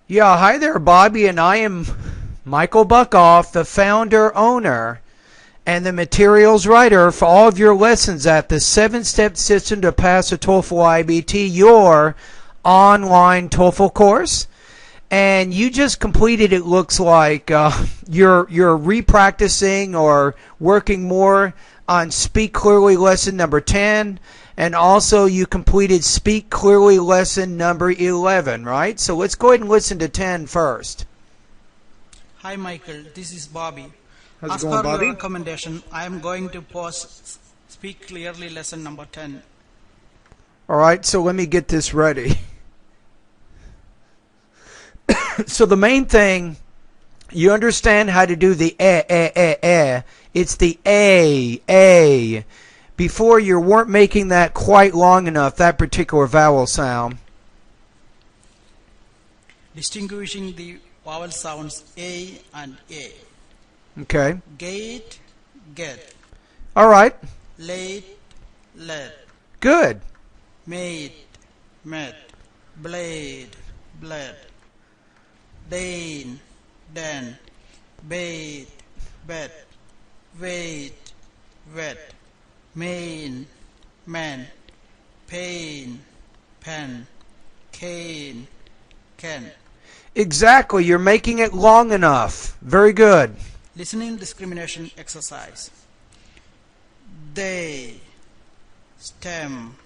Yeah, hi there, Bobby, and I am Michael Buckoff, the founder, owner, and the materials writer for all of your lessons at the 7-Step System to Pass a TOEFL IBT, your online TOEFL course. And you just completed, it looks like, you're repracticing or working more on Speak Clearly lesson number 10. And also you completed Speak Clearly lesson number 11, right? So let's go ahead and listen to 10 first. Hi Michael, this is Bobby. How's it As going, per Bobby? your recommendation, I am going to post Speak Clearly lesson number 10. All right, so let me get this ready. So the main thing, you understand how to do the It's the A. Before you weren't making that quite long enough, that particular vowel sound. Distinguishing the vowel sounds A and A. Okay. Gate, get. All right. Late, let. Good. Made, met. Blade, bled. Dane, den. Bait, bet. Wait, wet. Main, man. Pain, pen. Cane, can. Exactly. You're making it long enough. Very good. Listening discrimination exercise. They, stem.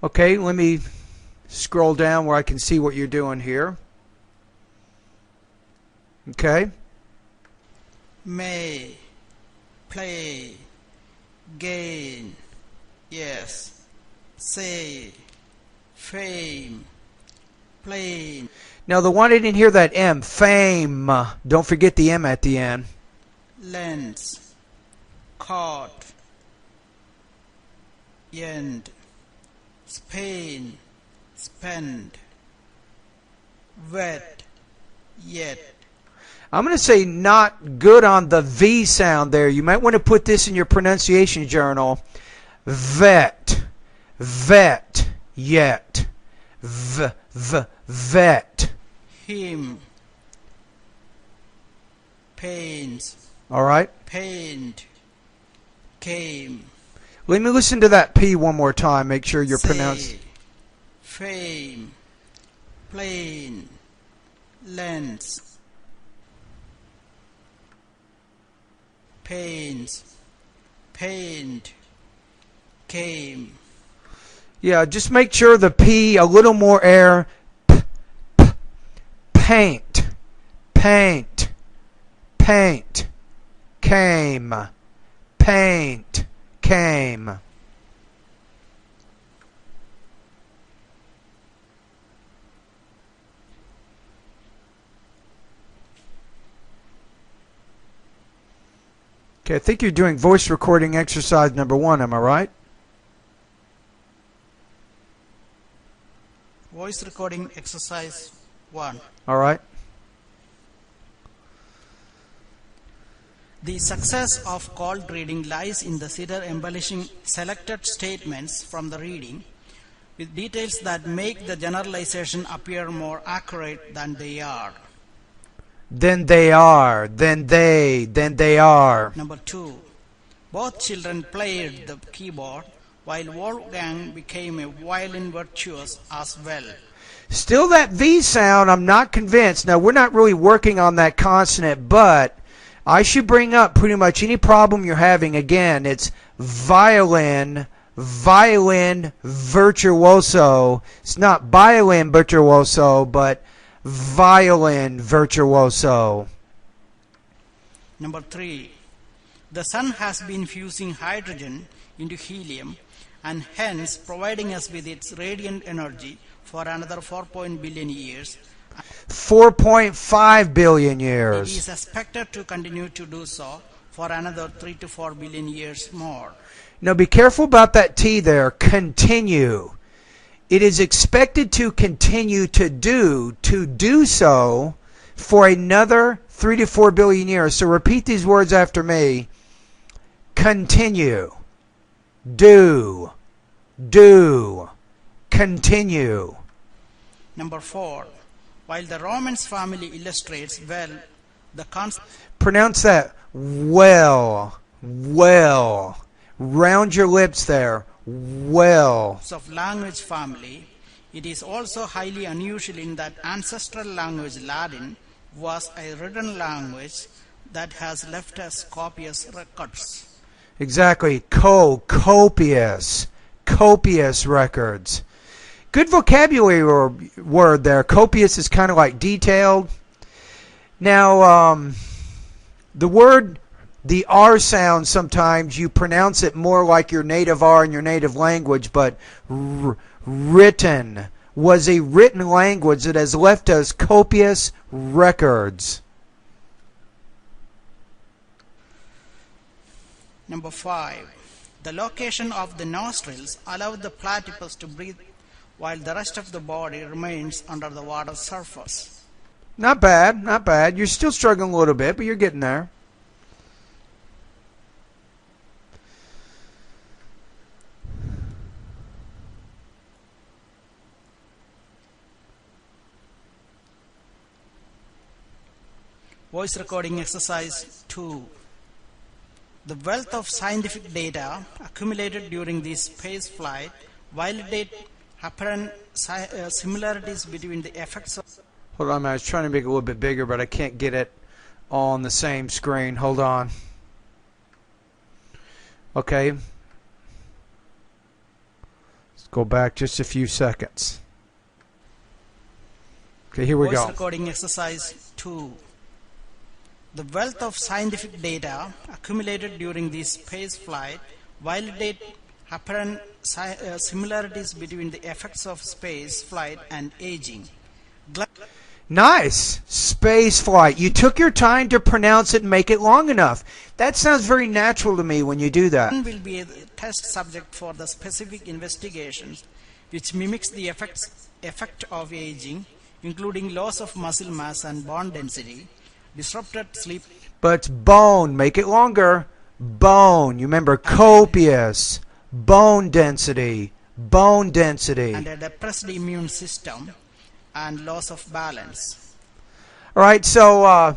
Okay, let me scroll down where I can see what you're doing here. Okay. May, play, gain, yes, say, fame, plain. Now the one I didn't hear that M, fame. Don't forget the M at the end. Lens, caught, end, Spain, spend, wet, yet. I'm going to say not good on the V sound there. You might want to put this in your pronunciation journal. Vet, vet, yet. Vet. Him, pains, All right. paint, came. Let me listen to that P one more time. Make sure you're pronouncing. Fame, plain, lens. Pains, paint, came. Yeah, just make sure the P, a little more air. Paint, paint, paint, came, paint, came. Okay, I think you're doing voice recording exercise number 1, am I right? Voice recording exercise 1. All right. The success of cold reading lies in the reader embellishing selected statements from the reading with details that make the generalization appear more accurate than they are. Then they are. Then they are. Number 2. Both children played the keyboard while Wolfgang became a violin virtuoso as well. Still that V sound, I'm not convinced. Now, we're not really working on that consonant, but I should bring up pretty much any problem you're having. Again, it's violin, violin virtuoso. It's not violin virtuoso, but violin virtuoso. Number 3. The sun has been fusing hydrogen into helium and hence providing us with its radiant energy for another 4 billion years. 4.5 billion It years. is expected to continue to do so for another 3 to 4 billion years more. Now be careful about that T there. Continue. It is expected to continue to do so for another 3 to 4 billion years. So repeat these words after me. Continue. Do. Continue. Number 4. While the Romans family illustrates well the concept Pronounce that well. Well. Round your lips there. Well. of language family, it is also highly unusual in that ancestral language Latin was a written language that has left us copious records. Exactly. Copious. Copious records. Good vocabulary word there. Copious is kind of like detailed. Now, the R sound, sometimes you pronounce it more like your native R in your native language, but written was a written language that has left us copious records. Number 5. The location of the nostrils allows the platypus to breathe while the rest of the body remains under the water surface. Not bad, not bad. You're still struggling a little bit, but you're getting there. Voice recording exercise 2. The wealth of scientific data accumulated during this space flight validate apparent similarities between the effects of... Hold on, man. I was trying to make it a little bit bigger, but I can't get it on the same screen. Hold on. Okay. Let's go back just a few seconds. Okay, here we go. Voice recording exercise 2. The wealth of scientific data accumulated during this space flight validate apparent similarities between the effects of space flight and aging. Nice. Space flight. You took your time to pronounce it and make it long enough. That sounds very natural to me when you do that. Will be a test subject for the specific investigations which mimics the effect of aging, including loss of muscle mass and bone density, disrupted sleep. But it's bone. Make it longer. Bone. You remember copious. Bone density. Bone density. And a depressed immune system and loss of balance. All right, so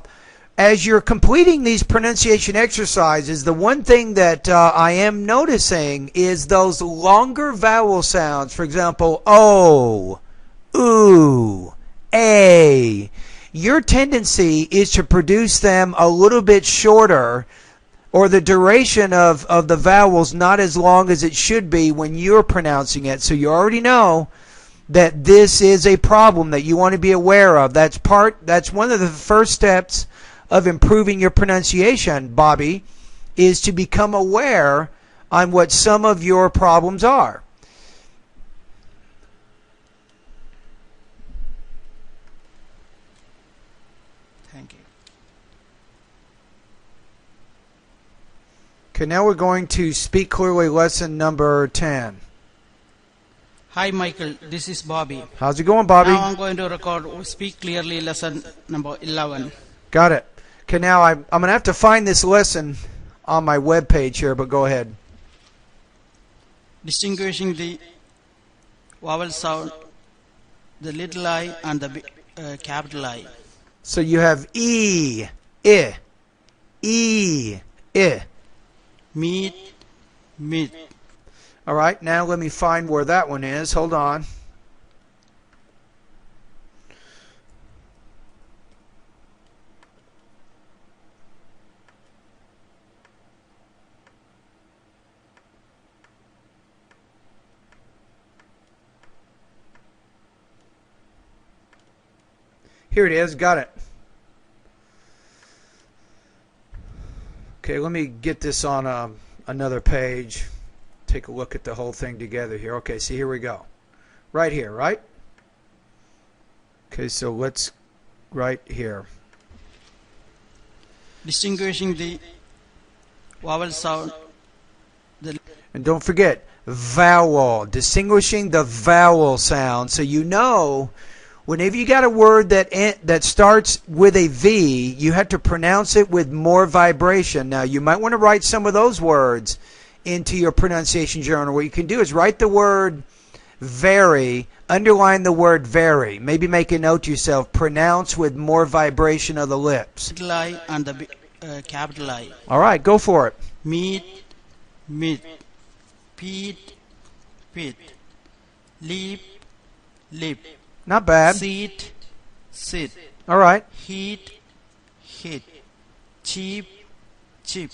as you're completing these pronunciation exercises, the one thing that I am noticing is those longer vowel sounds. For example, O, oo, a. Your tendency is to produce them a little bit shorter, or the duration of the vowels not as long as it should be when you're pronouncing it. So you already know that this is a problem that you want to be aware of. That's one of the first steps of improving your pronunciation, Bobby, is to become aware on what some of your problems are. Thank you. Okay, now we're going to Speak Clearly lesson number 10. Hi Michael, this is Bobby. How's it going, Bobby? Now I'm going to record Speak Clearly lesson number 11. Got it. Okay, now I'm going to have to find this lesson on my web page here, but go ahead. Distinguishing the vowel sound, the little I and the capital I. So you have E, I, E, I. Meet, meet. All right, now let me find where that one is. Hold on. Here it is. Got it. Okay, let me get this on another page. Take a look at the whole thing together here. Okay, so here we go. Right here, right? Okay, so let's right here. Distinguishing the vowel sound. And don't forget, vowel. Distinguishing the vowel sound. So you know, whenever you got a word that starts with a V, you have to pronounce it with more vibration. Now, you might want to write some of those words into your pronunciation journal. What you can do is write the word very, Underline the word very. Maybe make a note to yourself. Pronounce with more vibration of the lips. Little I and the capital I. All right, go for it. Meet, meet. Pete, pit. Leap, lip. Not bad. Seat, sit. All right. Heat, hit. Cheap, chip.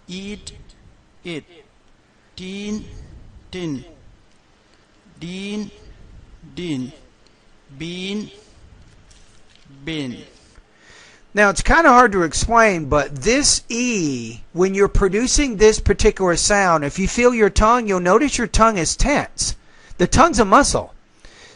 Eat, it. Teen, tin. Dean, din. Bean, bin. Now, it's kind of hard to explain, but this E, when you're producing this particular sound, if you feel your tongue, you'll notice your tongue is tense. The tongue's a muscle.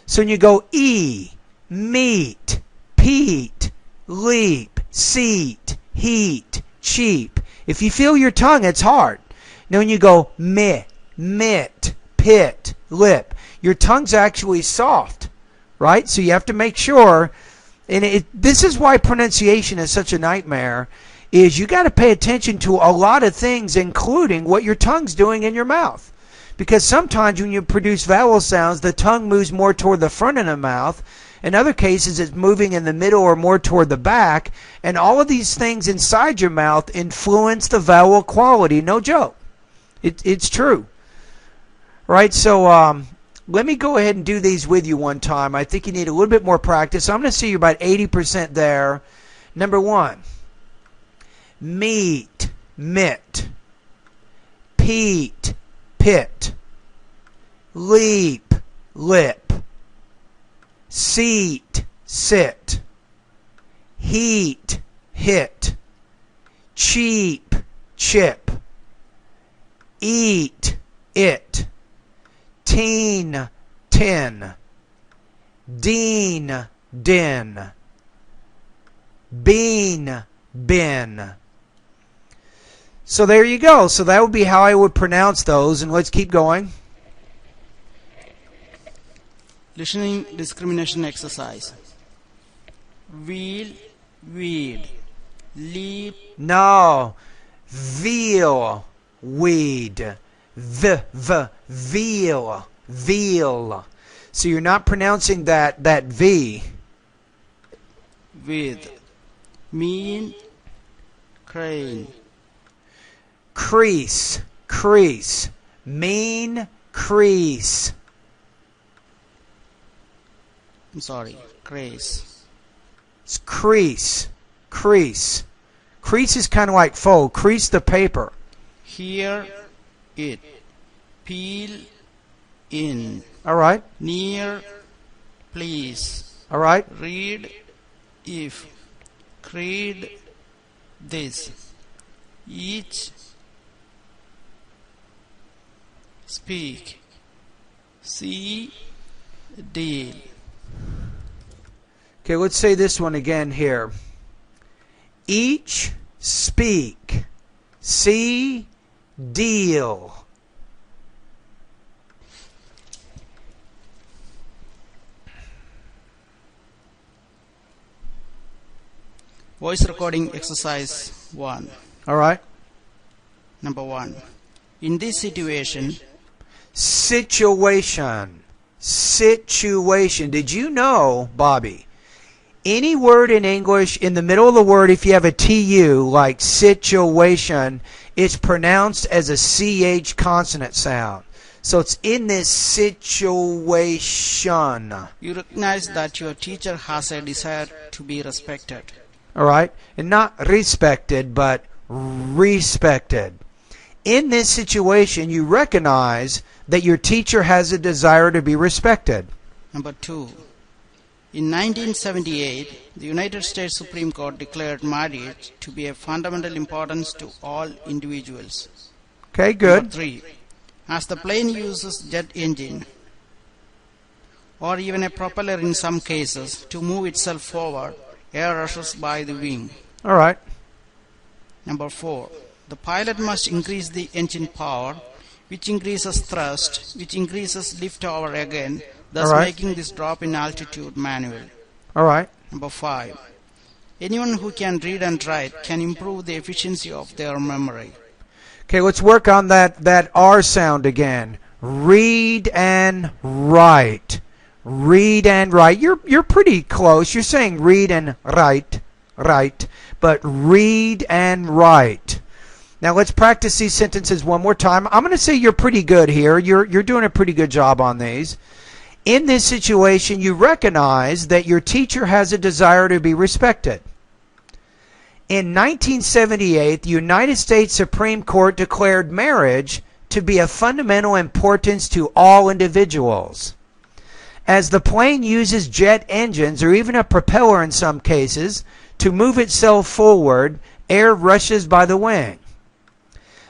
So when you go E, meet, Pete, leap, seat, heat, cheap. If you feel your tongue, it's hard. Now when you go mit, pit, lip, your tongue's actually soft, right? So you have to make sure, and this is why pronunciation is such a nightmare, is you got to pay attention to a lot of things, including what your tongue's doing in your mouth. Because sometimes when you produce vowel sounds, the tongue moves more toward the front of the mouth. In other cases, it's moving in the middle or more toward the back. And all of these things inside your mouth influence the vowel quality. No joke. It's true. Right? So let me go ahead and do these with you one time. I think you need a little bit more practice. I'm going to see you about 80% there. Number 1. Meet, mit. Pete, pit. Leap, lip. Seat, sit. Heat, hit. Cheap, chip. Eat, it. Teen, tin. Dean, din. Bean, bin. So there you go. So that would be how I would pronounce those. And let's keep going. Listening discrimination exercise. Wheel, weed. Lead. No. Veal, weed. Veal, veal. So you're not pronouncing that V. With. Mean, crane. Crease, crease. Mean, crease. I'm sorry, craze. It's crease, crease. Crease is kind of like fold. Crease the paper. Hear, it. Peel, in. All right. Near, please. All right. Read, if. Creed, this. Each, speak. See, deal. Okay, let's say this one again here. Each, speak. See, deal. Voice recording exercise 1. All right. Number 1. In this situation. Situation. Situation. Did you know, Bobby, any word in English, in the middle of the word, if you have a TU, like situation, it's pronounced as a CH consonant sound. So it's in this situation. You recognize that your teacher has a desire to be respected. All right? And not respected, but respected. In this situation, you recognize that your teacher has a desire to be respected. Number 2. In 1978, the United States Supreme Court declared marriage to be of fundamental importance to all individuals. Okay, good. Number 3. As the plane uses jet engine or even a propeller in some cases to move itself forward, air rushes by the wing. All right. Number 4. The pilot must increase the engine power, which increases thrust, which increases lift over again, thus making this drop in altitude manual. All right. Number 5. Anyone who can read and write can improve the efficiency of their memory. Okay, let's work on that R sound again. Read and write. Read and write. You're pretty close. You're saying read and write, but read and write. Now let's practice these sentences one more time. I'm going to say you're pretty good here. You're doing a pretty good job on these. In this situation, you recognize that your teacher has a desire to be respected. In 1978, the United States Supreme Court declared marriage to be of fundamental importance to all individuals. As the plane uses jet engines, or even a propeller in some cases, to move itself forward, air rushes by the wing.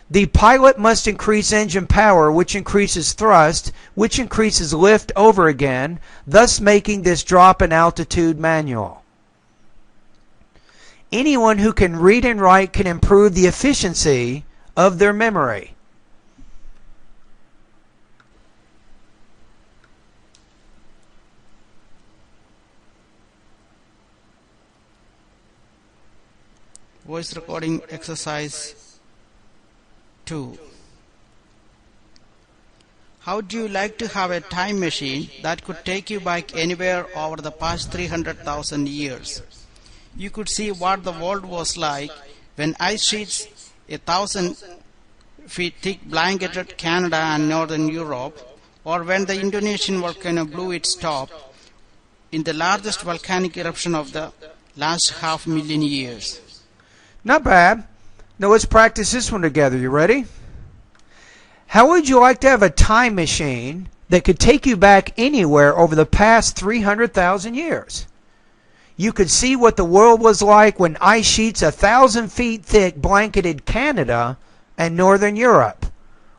The pilot must increase engine power, which increases thrust, which increases lift over again, thus making this drop in altitude manual. Anyone who can read and write can improve the efficiency of their memory. Voice recording exercise 2. How do you like to have a time machine that could take you back anywhere over the past 300,000 years? You could see what the world was like when ice sheets 1,000 feet thick blanketed Canada and northern Europe, or when the Indonesian volcano blew its top in the largest volcanic eruption of the last 500,000 years. Not bad. Now let's practice this one together. You ready? How would you like to have a time machine that could take you back anywhere over the past 300,000 years? You could see what the world was like when ice sheets 1,000 feet thick blanketed Canada and northern Europe,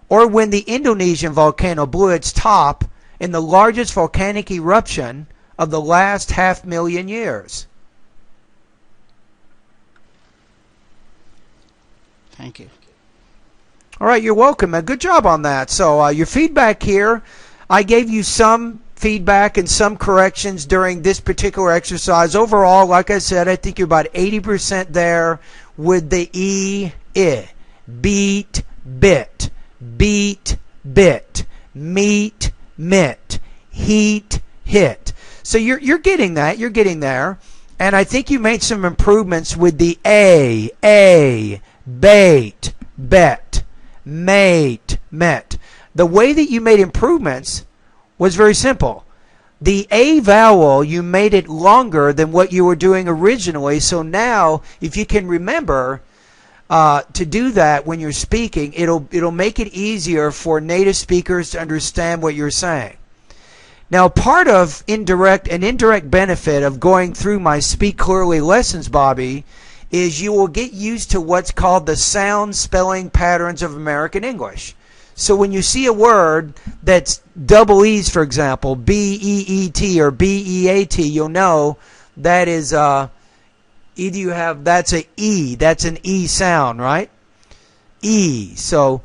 or when the Indonesian volcano blew its top in the largest volcanic eruption of the last 500,000 years. Thank you. All right, you're welcome. Good job on that. So your feedback here, I gave you some feedback and some corrections during this particular exercise. Overall, like I said, I think you're about 80% there with the I. Beat, bit. Beat, bit. Meet, mit. Heat, hit. So you're getting that. You're getting there. And I think you made some improvements with the A, bait, bet, mate, met. The way that you made improvements was very simple. The A vowel, you made it longer than what you were doing originally. So now, if you can remember to do that when you're speaking, it'll make it easier for native speakers to understand what you're saying. Now, part of an indirect benefit of going through my Speak Clearly lessons, Bobby, is you will get used to what's called the sound spelling patterns of American English. So when you see a word that's double E's, for example, B-E-E-T or B-E-A-T, you'll know that is either you have, that's a E, that's an E sound, right? E. So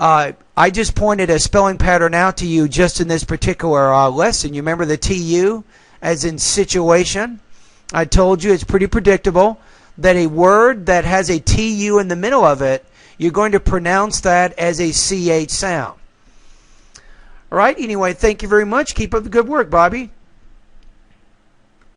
I just pointed a spelling pattern out to you just in this particular lesson. You remember the TU as in situation? I told you it's pretty predictable that a word that has a TU in the middle of it, you're going to pronounce that as a CH sound. All right, anyway, thank you very much. Keep up the good work, Bobby.